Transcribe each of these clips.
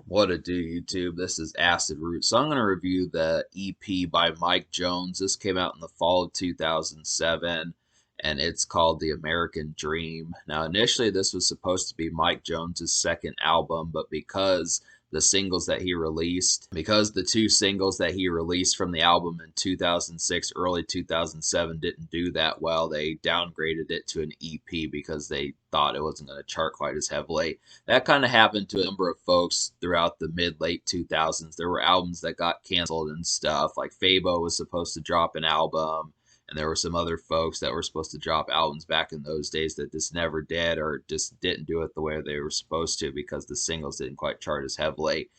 What a do, YouTube? This is Acid Root. So I'm going to review the EP by Mike Jones. This came out in the fall of 2007, and it's called The American Dream. Now, initially, this was supposed to be Mike Jones's second album, but because the two singles that he released from the album in 2006, early 2007 didn't do that well, they downgraded it to an EP because they thought it wasn't going to chart quite as heavily. That kind of happened to a number of folks throughout the mid late 2000s. There were albums that got canceled and stuff. Like Fabo was supposed to drop an album, and there were some other folks that were supposed to drop albums back in those days that just never did, or just didn't do it the way they were supposed to because the singles didn't quite chart as heavily.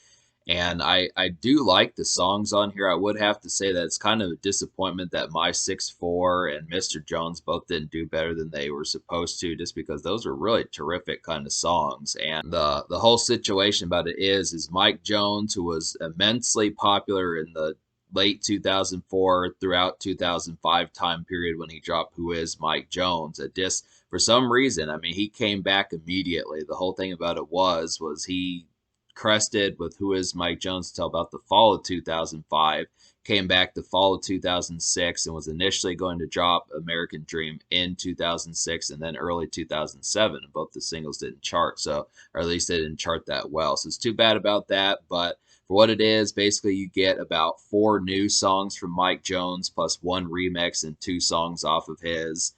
And I do like the songs on here. I would have to say that it's kind of a disappointment that My 6'4" and Mr. Jones both didn't do better than they were supposed to, just because those are really terrific kind of songs. And the whole situation about it is Mike Jones, who was immensely popular in the late 2004 throughout 2005 time period when he dropped Who Is Mike Jones, it just for some reason, I mean, he came back immediately. The whole thing about it was he crested with Who Is Mike Jones until about the fall of 2005, came back the fall of 2006, and was initially going to drop American Dream in 2006 and then early 2007. And both the singles didn't chart, so, or at least they didn't chart that well. So it's too bad about that, but for what it is, basically you get about 4 new songs from Mike Jones plus 1 remix and 2 songs off of his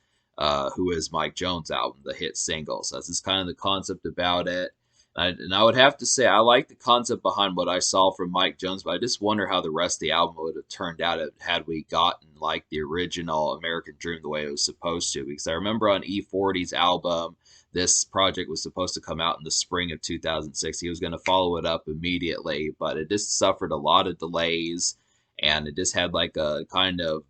Who Is Mike Jones album, the hit single. So that's just kind of the concept about it. And I would have to say I like the concept behind what I saw from Mike Jones, but I just wonder how the rest of the album would have turned out had we gotten like the original American Dream the way it was supposed to. Because I remember on E40's album, this project was supposed to come out in the spring of 2006. He was going to follow it up immediately, but it just suffered a lot of delays, and it just had like a kind of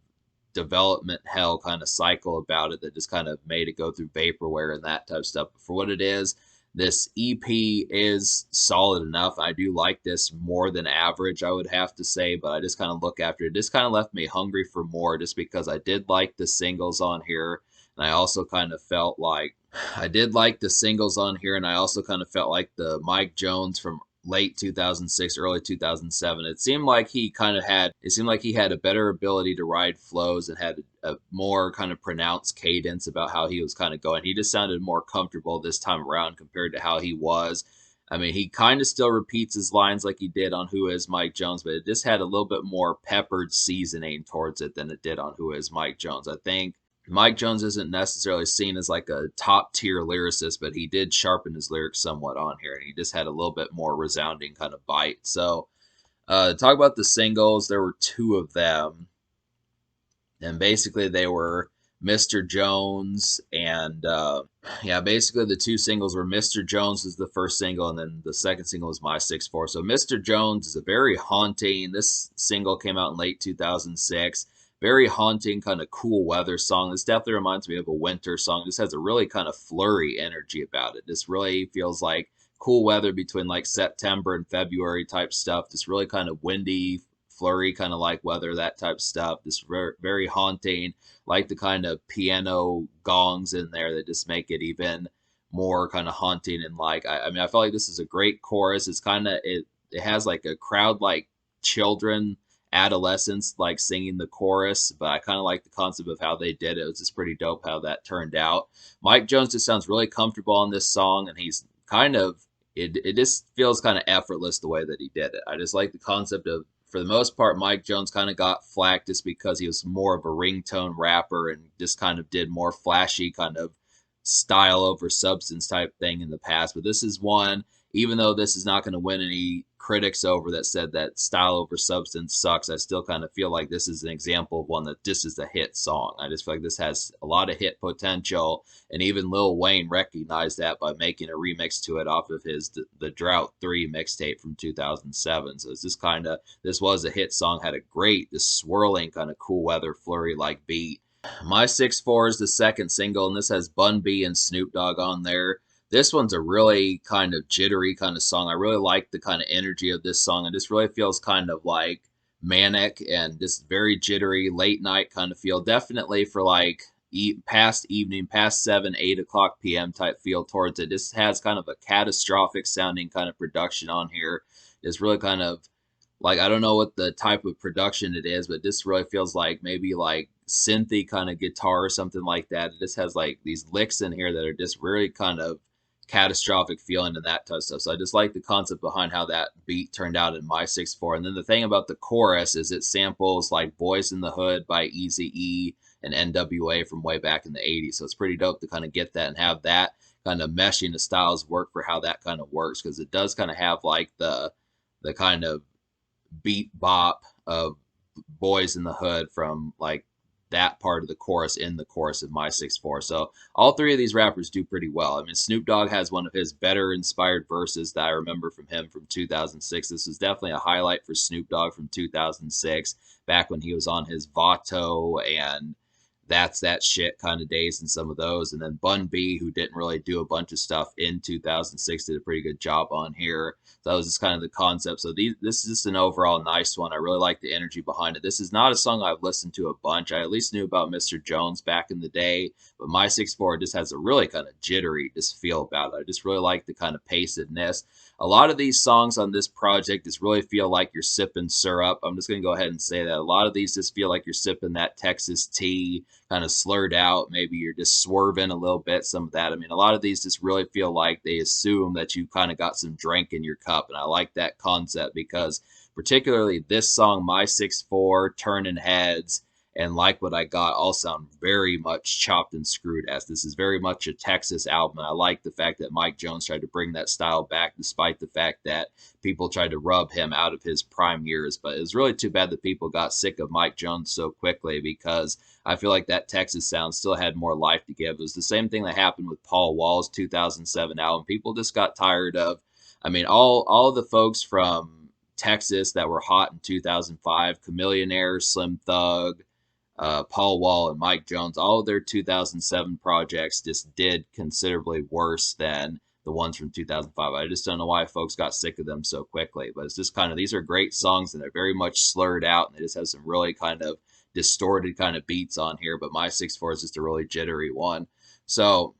development hell kind of cycle about it that just kind of made it go through vaporware and that type of stuff. But for what it is, this EP is solid enough. I do like this more than average, I would have to say, but I just kind of look after it. It just kind of left me hungry for more just because I did like the singles on here. And I also kind of felt like I did like the singles on here, and I also kind of felt like the Mike Jones from late 2006, early 2007. It seemed like he had a better ability to ride flows and had a more kind of pronounced cadence about how he was kind of going. He just sounded more comfortable this time around compared to how he was. I mean, he kind of still repeats his lines like he did on Who Is Mike Jones, but it just had a little bit more peppered seasoning towards it than it did on Who Is Mike Jones. I think Mike Jones isn't necessarily seen as like a top tier lyricist, but he did sharpen his lyrics somewhat on here, and he just had a little bit more resounding kind of bite. So, talk about the singles, there were 2 of them, and basically they were Mr. Jones and yeah, basically the 2 singles were Mr. Jones is the first single, and then the second single was My 6'4". So Mr. Jones is a very haunting. This single came out in late 2006. Very haunting, kind of cool weather song. This definitely reminds me of a winter song. This has a really kind of flurry energy about it. This really feels like cool weather between like September and February type stuff. This really kind of windy, flurry kind of like weather, that type of stuff. This very, very haunting, like the kind of piano gongs in there that just make it even more kind of haunting. And like, I mean, I feel like this is a great chorus. It's kind of, it has like a crowd like children, adolescents like singing the chorus, but I kind of like the concept of how they did it. It was just pretty dope how that turned out. Mike Jones just sounds really comfortable on this song, and he's kind of, it just feels kind of effortless the way that he did it. I just like the concept of, for the most part, Mike Jones kind of got flack just because he was more of a ringtone rapper and just kind of did more flashy kind of style over substance type thing in the past. But this is one, even though this is not going to win any critics over that said that style over substance sucks, I still kind of feel like this is an example of one that this is a hit song. I just feel like this has a lot of hit potential, and even Lil Wayne recognized that by making a remix to it off of his The Drought 3 mixtape from 2007. So it's just kind of, this was a hit song, had a great, this swirling kind of cool weather flurry like beat. My 6'4" is the second single, and this has Bun B and Snoop Dogg on there. This one's a really kind of jittery kind of song. I really like the kind of energy of this song. It just really feels kind of like manic and just very jittery, late night kind of feel. Definitely for like past evening, past 7, 8 o'clock p.m. type feel towards it. This has kind of a catastrophic sounding kind of production on here. It's really kind of like, I don't know what the type of production it is, but this really feels like maybe like synthy kind of guitar or something like that. This has like these licks in here that are just really kind of catastrophic feeling and that type of stuff. So I just like the concept behind how that beat turned out in My 6-4. And then the thing about the chorus is it samples like Boys in the Hood by Eazy-E and NWA from way back in the 80s. So it's pretty dope to kind of get that and have that kind of meshing the styles work for how that kind of works, because it does kind of have like the kind of beat bop of Boys in the Hood from like that part of the chorus in the chorus of My 6-4. So all three of these rappers do pretty well. I mean, Snoop Dogg has one of his better inspired verses that I remember from him from 2006. This was definitely a highlight for Snoop Dogg from 2006, back when he was on his Vato and That's That Shit kind of days and some of those. And then Bun B, who didn't really do a bunch of stuff in 2006, did a pretty good job on here. So that was just kind of the concept. So this is just an overall nice one. I really like the energy behind it. This is not a song I've listened to a bunch. I at least knew about Mr. Jones back in the day, but My 6-4 just has a really kind of jittery just feel about it. I just really like the kind of pacedness. A lot of these songs on this project just really feel like you're sipping syrup. I'm just going to go ahead and say that. A lot of these just feel like you're sipping that Texas tea, kind of slurred out. Maybe you're just swerving a little bit, some of that. I mean, a lot of these just really feel like they assume that you kind of got some drink in your cup. And I like that concept because particularly this song, My 6-4, Turning Heads, and Like What I Got all sound very much chopped and screwed, as this is very much a Texas album. And I like the fact that Mike Jones tried to bring that style back, despite the fact that people tried to rub him out of his prime years. But it was really too bad that people got sick of Mike Jones so quickly, because I feel like that Texas sound still had more life to give. It was the same thing that happened with Paul Wall's 2007 album. People just got tired of, I mean, all of the folks from Texas that were hot in 2005, Chameleonaire, Slim Thug, Paul Wall, and Mike Jones, all of their 2007 projects just did considerably worse than the ones from 2005. I just don't know why folks got sick of them so quickly, but it's just kind of, these are great songs and they're very much slurred out, and they just have some really kind of distorted kind of beats on here. But My 6-4 is just a really jittery one. So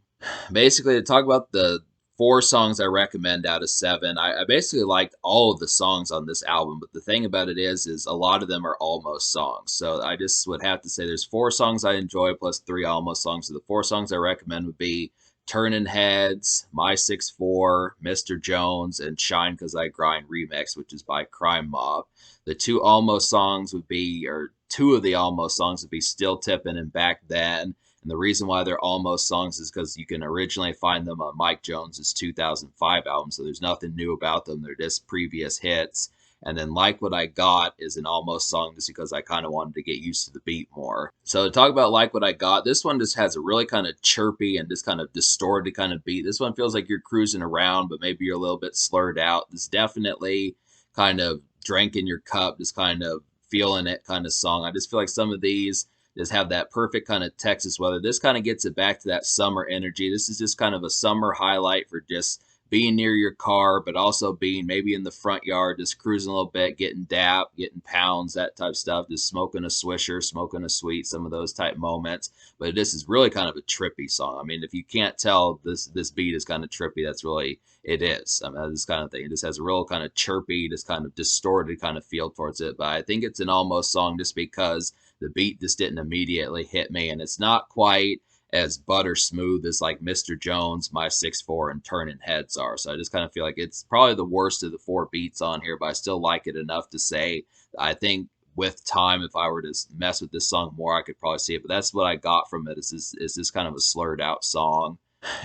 basically, to talk about the 4 songs I recommend out of 7, I basically liked all of the songs on this album, but the thing about it is a lot of them are almost songs. So I just would have to say there's 4 songs I enjoy plus 3 almost songs. So the 4 songs I recommend would be Turning Heads, My 6-4, Mr. Jones, and Shine 'Cause I Grind Remix, which is by Crime Mob. The 2 almost songs would be, or 2 of the almost songs would be Still Tippin' and Back Then. And the reason why they're almost songs is because you can originally find them on Mike Jones's 2005 album. So there's nothing new about them. They're just previous hits. And then Like What I Got is an almost song just because I kind of wanted to get used to the beat more. So to talk about Like What I Got, this one just has a really kind of chirpy and just kind of distorted kind of beat. This one feels like you're cruising around, but maybe you're a little bit slurred out. This definitely kind of drank in your cup, just kind of feeling it kind of song. I just feel like some of these just have that perfect kind of Texas weather. This kind of gets it back to that summer energy. This is just kind of a summer highlight for just being near your car, but also being maybe in the front yard, just cruising a little bit, getting dap, getting pounds, that type of stuff, just smoking a swisher, smoking a sweet, some of those type moments. But this is really kind of a trippy song. I mean, if you can't tell this beat is kind of trippy, that's really, it is. I mean, this kind of thing. It just has a real kind of chirpy, just kind of distorted kind of feel towards it. But I think it's an almost song just because the beat just didn't immediately hit me, and it's not quite as butter smooth as like Mr. Jones, My 6-4, and Turning Heads are. So I just kind of feel like it's probably the worst of the 4 beats on here, but I still like it enough to say I think with time, if I were to mess with this song more, I could probably see it. But that's what I got from it, is this kind of a slurred out song.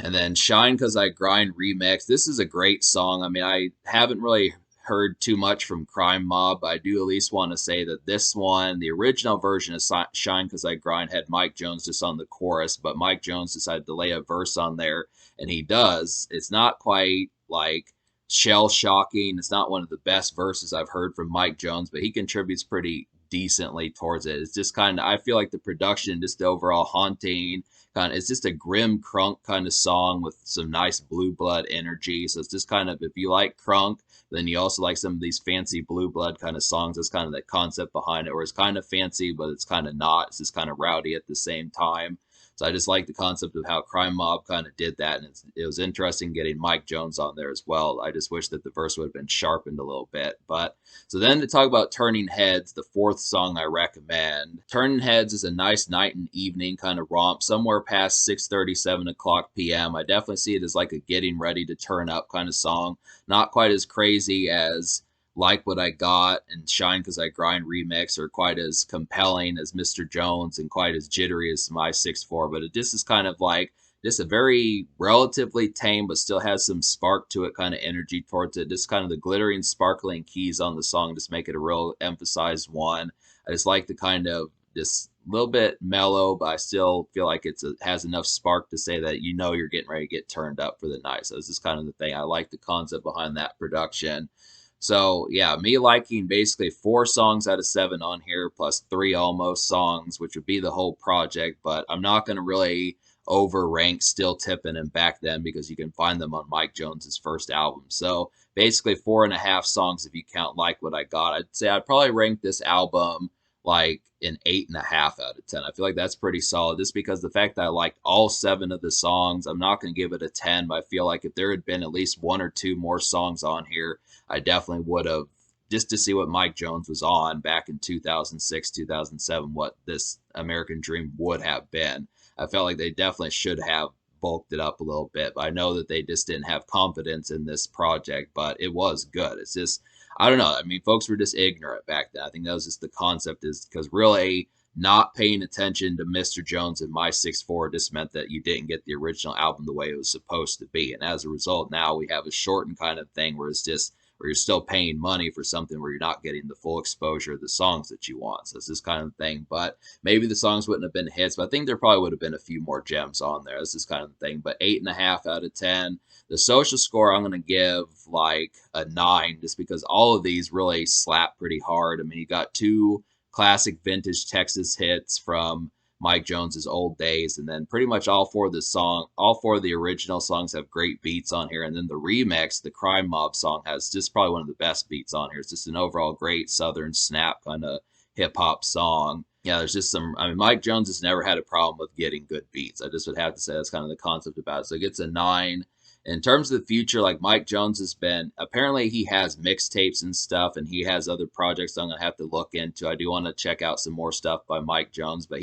And then Shine 'Cause I Grind Remix. This is a great song. I mean, I haven't really heard too much from Crime Mob, but I do at least want to say that this one, the original version of Shine 'Cause I Grind, had Mike Jones just on the chorus, but Mike Jones decided to lay a verse on there, and he does. It's not quite like shell shocking. It's not one of the best verses I've heard from Mike Jones, but he contributes pretty decently towards it. It's just kind of, I feel like the production, just the overall haunting kind of, it's just a grim crunk kind of song with some nice blue blood energy. So it's just kind of, if you like crunk, then you also like some of these fancy blue blood kind of songs. That's kind of the concept behind it, where it's kind of fancy, but it's kind of not. It's just kind of rowdy at the same time. So I just like the concept of how Crime Mob kind of did that, and it was interesting getting Mike Jones on there as well. I just wish that the verse would have been sharpened a little bit. But so then to talk about Turning Heads, the fourth song I recommend. Turning Heads is a nice night and evening kind of romp, somewhere past 6:30, 7 o'clock p.m. I definitely see it as like a getting ready to turn up kind of song. Not quite as crazy as Like What I Got and Shine 'Cause I Grind remix, or quite as compelling as Mr. Jones and quite as jittery as My 6'4", but it just is kind of like just a very relatively tame but still has some spark to it kind of energy towards it. Just kind of the glittering sparkling keys on the song just make it a real emphasized one. I just like the kind of just a little bit mellow, but I still feel like has enough spark to say that you know you're getting ready to get turned up for the night. So this is kind of the thing. I like the concept behind that production. So yeah, me liking basically 4 songs out of 7 on here, plus 3 almost songs, which would be the whole project. But I'm not going to really overrank Still Tippin' and Back Then because you can find them on Mike Jones's first album. So basically 4.5 songs if you count Like What I Got. I'd say I'd probably rank this album like an 8.5 out of 10. I feel like that's pretty solid just because the fact that I liked all 7 of the songs, I'm not going to give it a 10, but I feel like if there had been at least 1 or 2 more songs on here, I definitely would have, just to see what Mike Jones was on back in 2006, 2007, what this American Dream would have been. I felt like they definitely should have bulked it up a little bit, but I know that they just didn't have confidence in this project, but it was good. It's just, I don't know. I mean, folks were just ignorant back then. I think that was just the concept, is because really not paying attention to Mr. Jones and My 6'4" just meant that you didn't get the original album the way it was supposed to be. And as a result, now we have a shortened kind of thing where it's just, where you're still paying money for something where you're not getting the full exposure of the songs that you want. So it's this kind of thing. But maybe the songs wouldn't have been hits, but I think there probably would have been a few more gems on there. This is kind of thing. But 8.5 out of 10. The social score, I'm going to give like a 9, just because all of these really slap pretty hard. I mean, you got 2 classic vintage Texas hits from Mike Jones's old days, and then pretty much all 4 of the original songs have great beats on here, and then the remix, the Crime Mob song, has just probably one of the best beats on here. It's just an overall great Southern snap kind of hip hop song. Yeah, there's just some. I mean, Mike Jones has never had a problem with getting good beats. I just would have to say that's kind of the concept about it. So it gets a 9. In terms of the future, like Mike Jones has been, apparently he has mixtapes and stuff, and he has other projects I'm going to have to look into. I do want to check out some more stuff by Mike Jones, but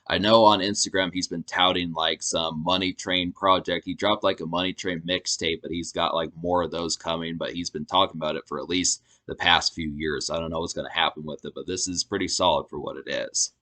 I know on Instagram, he's been touting like some Money Train project. He dropped like a Money Train mixtape, but he's got like more of those coming, but he's been talking about it for at least the past few years. I don't know what's going to happen with it, but this is pretty solid for what it is.